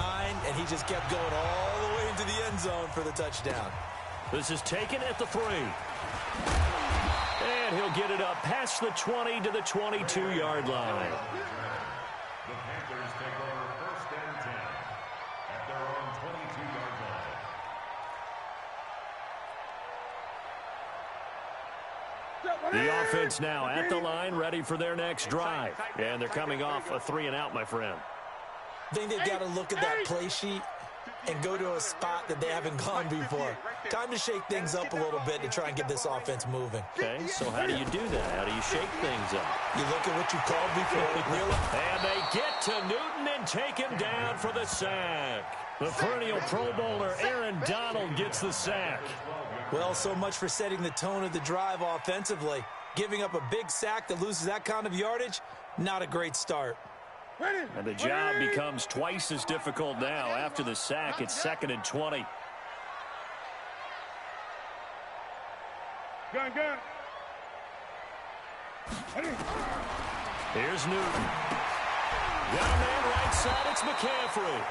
and he just kept going all the way into the end zone for the touchdown. This is taken at the 3. And he'll get it up past the 20 to the 22-yard line. The Panthers take over 1st and 10 at their own 22-yard line. 1 The offense now at the line, ready for their next drive. And they're coming off a 3-and-out, my friend. I think they've got to look at that play sheet and go to a spot that they haven't gone before. Time to shake things up a little bit to try and get this offense moving. Okay, so how do you do that? How do you shake things up? You look at what you called before. And they get to Newton and take him down for the sack. The perennial Pro Bowler Aaron Donald gets the sack. Well, so much for setting the tone of the drive offensively. Giving up a big sack that loses that kind of yardage, not a great start. And the job becomes twice as difficult now. After the sack, it's 2nd and 20. Gun. Here's Newton. Got a man right side. It's McCaffrey.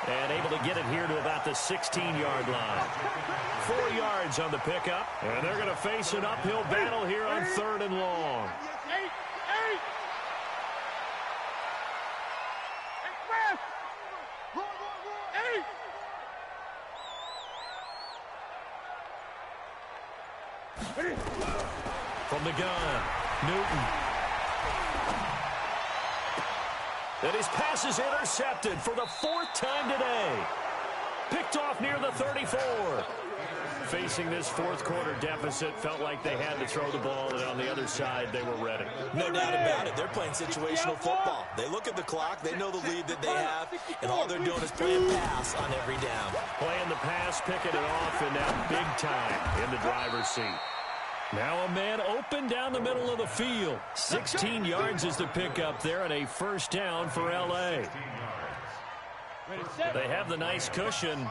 And able to get it here to about the 16-yard line. 4 yards on the pickup. And they're going to face an uphill battle here on 3rd and long. From the gun, Newton. And his pass is intercepted for the 4th time today. Picked off near the 34. Facing this 4th quarter deficit, felt like they had to throw the ball, and on the other side, they were ready. No doubt about it. They're playing situational football. They look at the clock, they know the lead that they have, and all they're doing is playing pass on every down. Playing the pass, picking it off, and now big time in the driver's seat. Now a man open down the middle of the field. 16 yards is the pickup there, and a 1st down for L.A. They have the nice cushion.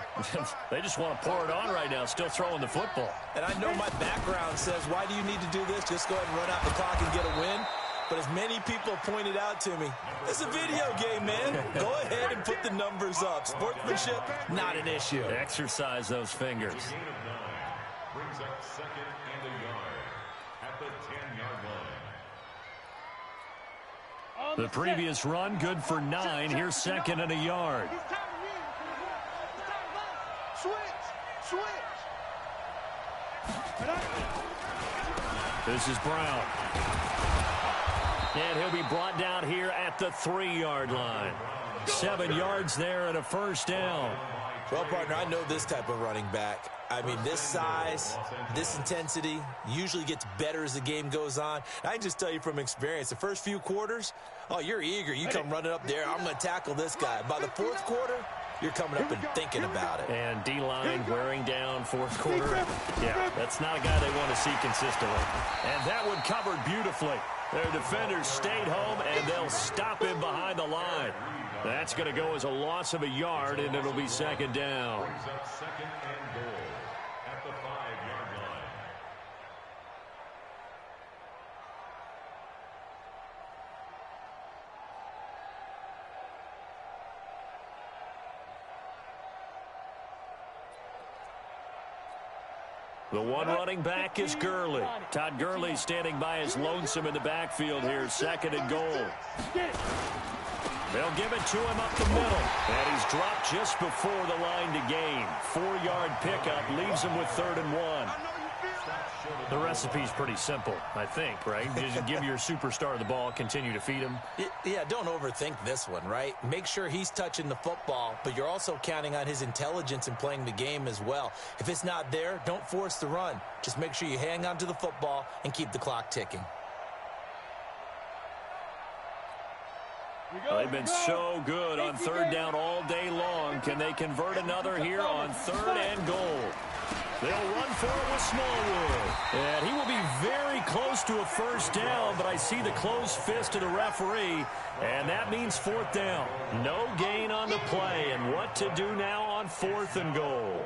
They just want to pour it on right now, still throwing the football. And I know my background says, why do you need to do this? Just go ahead and run out the clock and get a win. But as many people pointed out to me, it's a video game, man. Go ahead and put the numbers up. Sportsmanship, not an issue. Exercise those fingers. Brings up 2nd and a yard at the 10-yard line. The previous run, good for 9. Here's 2nd and a yard. Switch. This is Brown. And he'll be brought down here at the 3-yard line. 7 yards there and a 1st down. Well, partner, I know this type of running back. I mean, this size, this intensity usually gets better as the game goes on. I can just tell you from experience, the first few quarters, oh, you're eager. You come running up there, I'm going to tackle this guy. By the 4th quarter, you're coming up and thinking about it. And D-line wearing down 4th quarter. Yeah, that's not a guy they want to see consistently. And that one covered beautifully. Their defenders stayed home, and they'll stop him behind the line. That's going to go as a loss of a yard, and it'll be 2nd down. Brings up 2nd and goal at the 5-yard line. The one running back is Gurley. Todd Gurley standing by as lonesome in the backfield here, 2nd and goal. They'll give it to him up the middle. And he's dropped just before the line to gain. 4-yard pickup leaves him with 3rd and 1. The recipe's pretty simple, I think, right? Just give your superstar the ball, continue to feed him. Yeah, don't overthink this one, right? Make sure he's touching the football, but you're also counting on his intelligence in playing the game as well. If it's not there, don't force the run. Just make sure you hang on to the football and keep the clock ticking. They've been so good on 3rd down all day long. Can they convert another here on 3rd and goal? They'll run for it with Smallwood. And he will be very close to a 1st down, but I see the closed fist of the referee, and that means 4th down. No gain on the play, and what to do now on 4th and goal.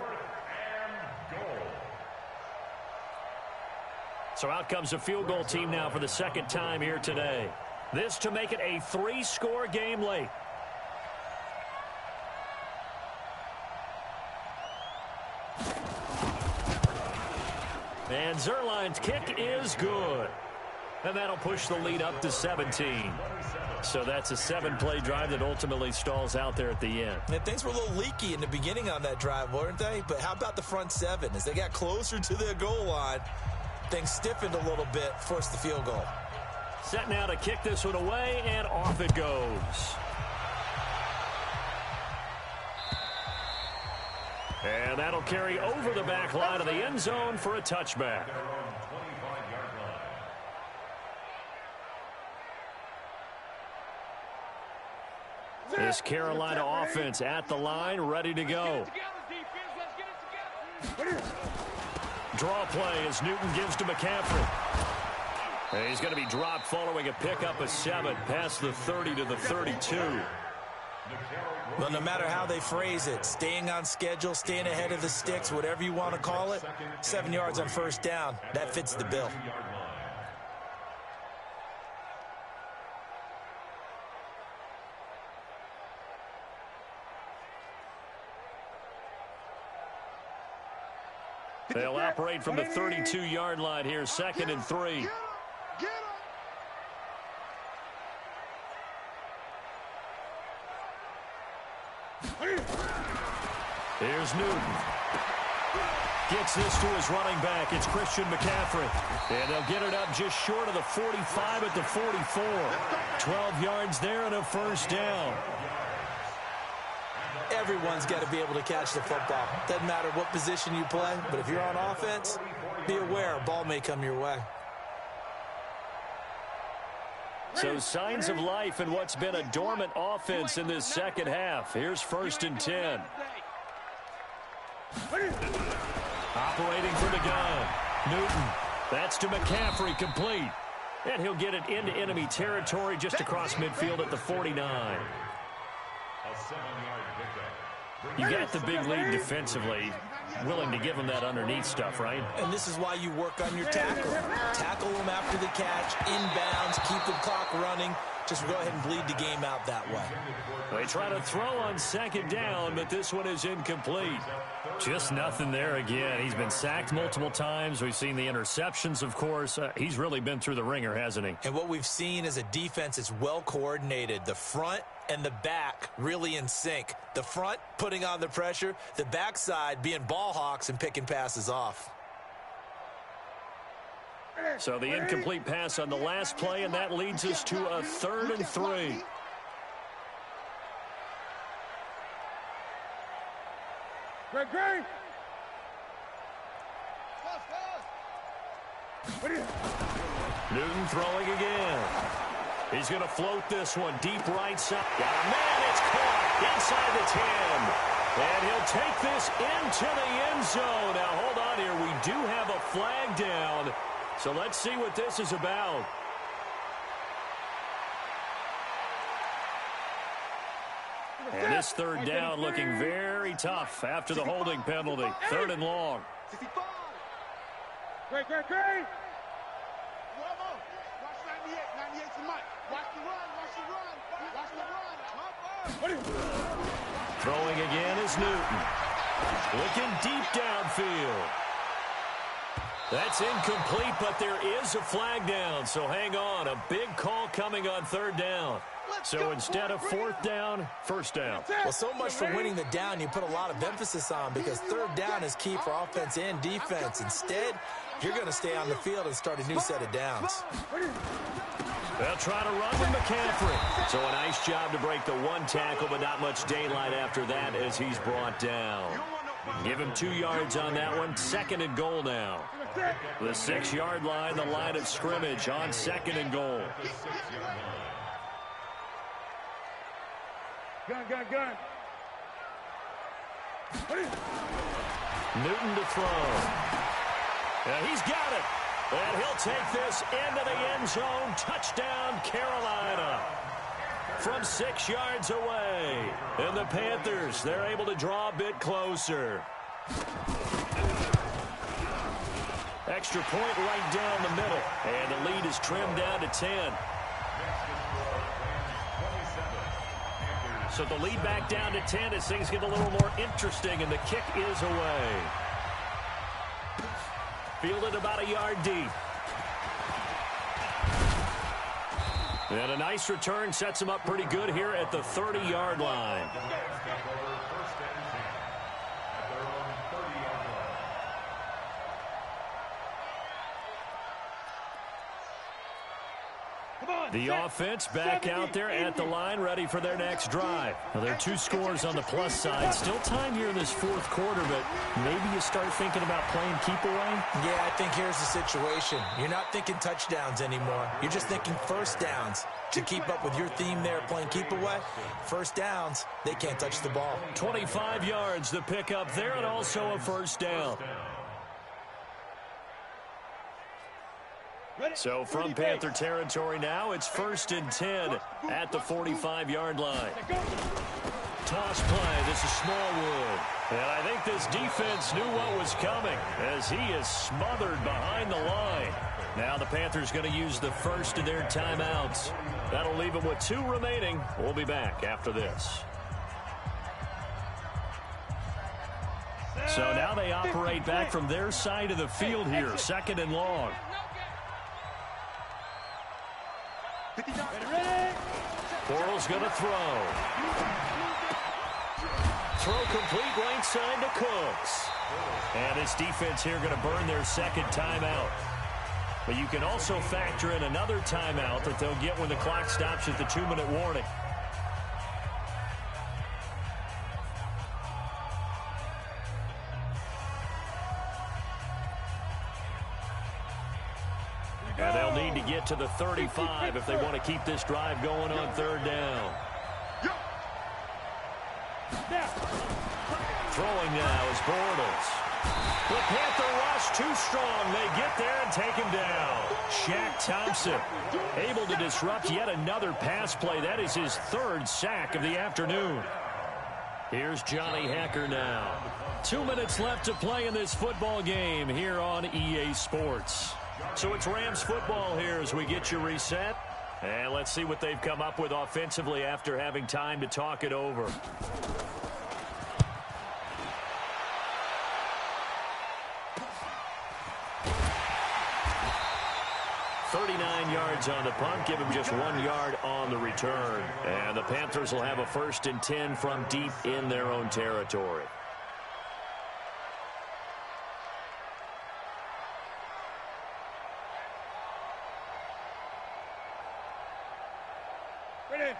So out comes the field goal team now for the 2nd time here today. This to make it a 3-score game late. And Zerline's kick is good. And that'll push the lead up to 17. So that's a 7-play drive that ultimately stalls out there at the end. And things were a little leaky in the beginning on that drive, weren't they? But how about the front 7? As they got closer to the goal line, Things stiffened a little bit, forced the field goal. Set now to kick this one away, and off it goes. And that'll carry over the back line of the end zone for a touchback. This Carolina offense at the line, ready to go. Draw play as Newton gives to McCaffrey. And he's going to be dropped following a pickup of 7 past the 30 to the 32. Well, no matter how they phrase it, staying on schedule, staying ahead of the sticks, whatever you want to call it, 7 yards on first down, that fits the bill. They'll operate from the 32-yard line here, 2nd and 3. Here's Newton. Gets this to his running back. It's Christian McCaffrey. And they'll get it up just short of the 45 at the 44. 12 yards there and a first down. Everyone's got to be able to catch the football. Doesn't matter what position you play, but if you're on offense, be aware a ball may come your way. So signs of life in what's been a dormant offense in this second half. Here's 1st and 10. Operating from the gun. Newton. That's to McCaffrey, complete. And he'll get it into enemy territory just across midfield at the 49. You got the big lead defensively. Willing to give him that underneath stuff, right? And this is why you work on your tackle. Tackle them after the catch, inbounds, keep the clock running. Just go ahead and bleed the game out that way. They try to throw on 2nd down, but this one is incomplete. Just nothing there again. He's been sacked multiple times. We've seen the interceptions, of course. He's really been through the ringer, hasn't he? And what we've seen is a defense that's well coordinated. The front and the back really in sync. The front putting on the pressure, the backside being ball hawks and picking passes off. So the incomplete pass on the last play, and that leads us to a 3rd and 3. Great. Newton throwing again. He's going to float this one deep right side. Got a man, it's caught inside the 10. And he'll take this into the end zone. Now, hold on here. We do have a flag down. So let's see what this is about. And this 3rd down looking very tough after the holding penalty. 3rd and long. 65. Great. Watch 98. 98's the mic. Watch the run. Throwing again is Newton. Looking deep downfield. That's incomplete, but there is a flag down, so hang on. A big call coming on 3rd down. So instead of 4th down, 1st down. Well, so much for winning the down you put a lot of emphasis on, because 3rd down is key for offense and defense. Instead, you're going to stay on the field and start a new set of downs. They'll try to run with McCaffrey. So a nice job to break the 1 tackle, but not much daylight after that as he's brought down. Give him 2 yards on that one. 2nd and goal now. The 6-yard line, the line of scrimmage on 2nd and goal. Gun. Newton to throw. And he's got it. And he'll take this into the end zone. Touchdown, Carolina. From 6 yards away. And the Panthers, they're able to draw a bit closer. Extra point right down the middle. And the lead is trimmed down to 10. So the lead back down to 10 as things get a little more interesting, and the kick is away. Fielded about a yard deep. And a nice return sets him up pretty good here at the 30-yard line. The offense back out there at the line, ready for their next drive. Now, there are 2 scores on the plus side. Still time here in this 4th quarter, but maybe you start thinking about playing keep away? Yeah, I think here's the situation. You're not thinking touchdowns anymore. You're just thinking first downs. To keep up with your theme there, playing keep away, first downs, they can't touch the ball. 25 yards the pickup there, and also a first down. So from Panther territory now, it's 1st and 10 at the 45-yard line. Toss play, this is Smallwood. And I think this defense knew what was coming as he is smothered behind the line. Now the Panthers going to use the first of their timeouts. That'll leave them with 2 remaining. We'll be back after this. So now they operate back from their side of the field here, 2nd and long. Bortles going to throw. Throw complete right side to Cooks. And this defense here going to burn their 2nd timeout. But you can also factor in another timeout that they'll get when the clock stops at the 2-minute warning. And they'll need to get to the 35 if they want to keep this drive going on 3rd down. Throwing now is Bortles. The Panther rush too strong. They get there and take him down. Shaq Thompson able to disrupt yet another pass play. That is his 3rd sack of the afternoon. Here's Johnny Hecker now. 2 minutes left to play in this football game here on EA Sports. So it's Rams football here as we get you reset. And let's see what they've come up with offensively after having time to talk it over. 39 yards on the punt, give him just 1 yard on the return. And the Panthers will have a 1st and 10 from deep in their own territory.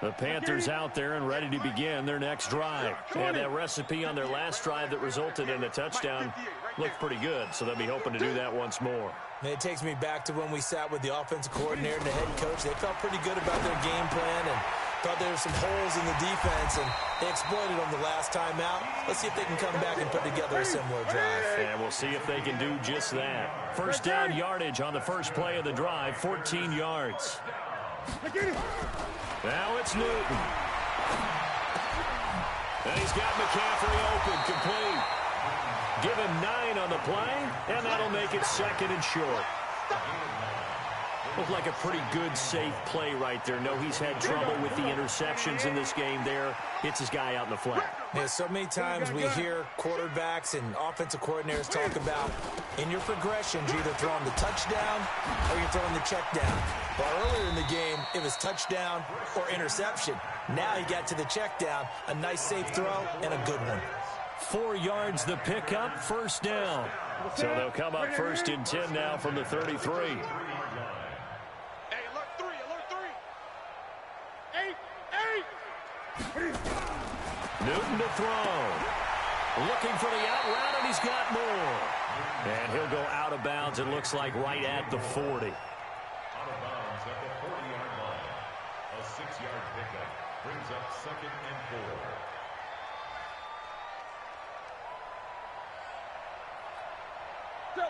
The Panthers out there and ready to begin their next drive. And that recipe on their last drive that resulted in a touchdown looked pretty good, so they'll be hoping to do that once more. And it takes me back to when we sat with the offensive coordinator and the head coach. They felt pretty good about their game plan and thought there were some holes in the defense, and they exploited them the last time out. Let's see if they can come back and put together a similar drive. And we'll see if they can do just that. 1st down yardage on the first play of the drive, 14 yards. Now it's Newton. And he's got McCaffrey open, complete. Give him 9 on the play, and that'll make it 2nd and short. Looked like a pretty good, safe play right there. No, he's had trouble with the interceptions in this game there. Hits his guy out in the flat. Yeah, so many times we hear quarterbacks and offensive coordinators talk about in your progressions, you're either throwing the touchdown or you're throwing the check down. Well, earlier in the game, it was touchdown or interception. Now he got to the check down, a nice safe throw, and a good one. 4 yards the pickup, 1st down. So they'll come up 1st and 10 now from the 33. Newton to throw. Looking for the out route, and he's got more. And he'll go out of bounds, it looks like, right at the 40. Out of bounds at the 40-yard line. A 6-yard pickup brings up 2nd and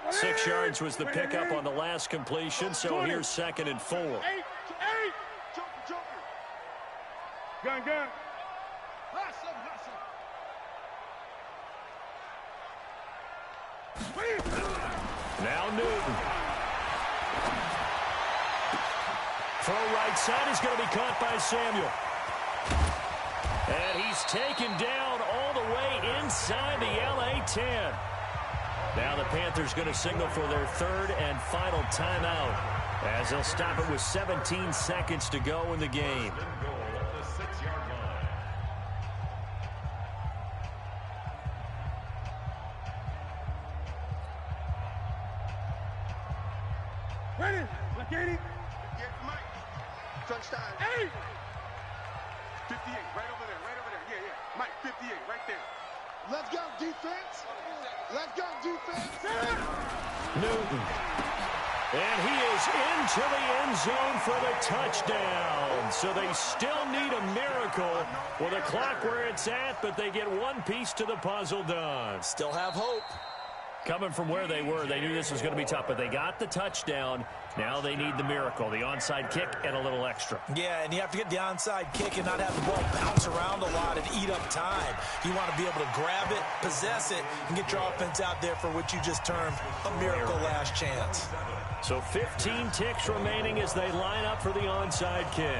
4. 6 yards was the pickup on the last completion, so here's 2nd and 4. Gun. Now Newton. Throw right side is going to be caught by Samuel. And he's taken down all the way inside the LA 10. Now the Panthers going to signal for their 3rd and final timeout as they'll stop it with 17 seconds to go in the game. Touchdown. 8. 58, right over there, right over there. Yeah, yeah. Mike, 58, right there. Let's go, defense. Let's go, defense. Newton. And he is into the end zone for the touchdown. So they still need a miracle with a clock where it's at, but they get one piece to the puzzle done. Still have hope. Coming from where they were, they knew this was going to be tough, but they got the touchdown. Now they need the miracle, the onside kick and a little extra. Yeah, and you have to get the onside kick and not have the ball bounce around a lot and eat up time. You want to be able to grab it, possess it, and get your offense out there for what you just termed a miracle last chance. So 15 ticks remaining as they line up for the onside kick.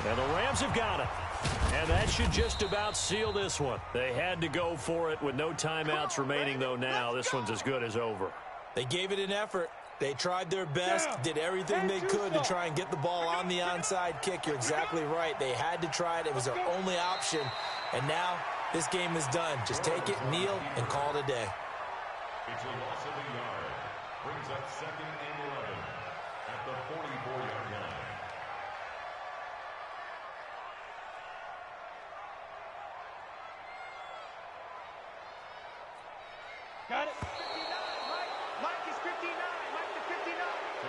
And the Rams have got it. And that should just about seal this one. They had to go for it with no timeouts remaining, though now. This one's as good as over. They gave it an effort. They tried their best, did everything they could to try and get the ball on the onside kick. You're exactly right. They had to try it. It was their only option. And now this game is done. Just take it, kneel, and call it a day. It's a loss of a yard. Brings up 2nd and 11 at the 44-yard line. Got it. 59, Mike. Mike is 59. Mike is 59.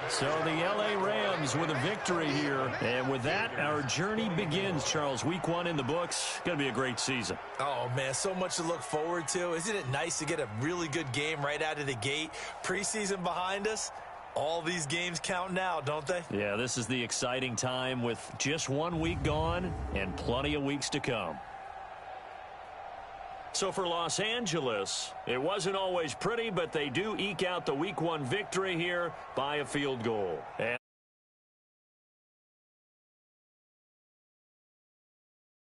So the L.A. Rams with a victory here. And with that, our journey begins, Charles. Week 1 in the books. Going to be a great season. Oh, man, so much to look forward to. Isn't it nice to get a really good game right out of the gate? Preseason behind us. All these games count now, don't they? Yeah, this is the exciting time with just 1 week gone and plenty of weeks to come. So for Los Angeles, it wasn't always pretty, but they do eke out the Week 1 victory here by a field goal.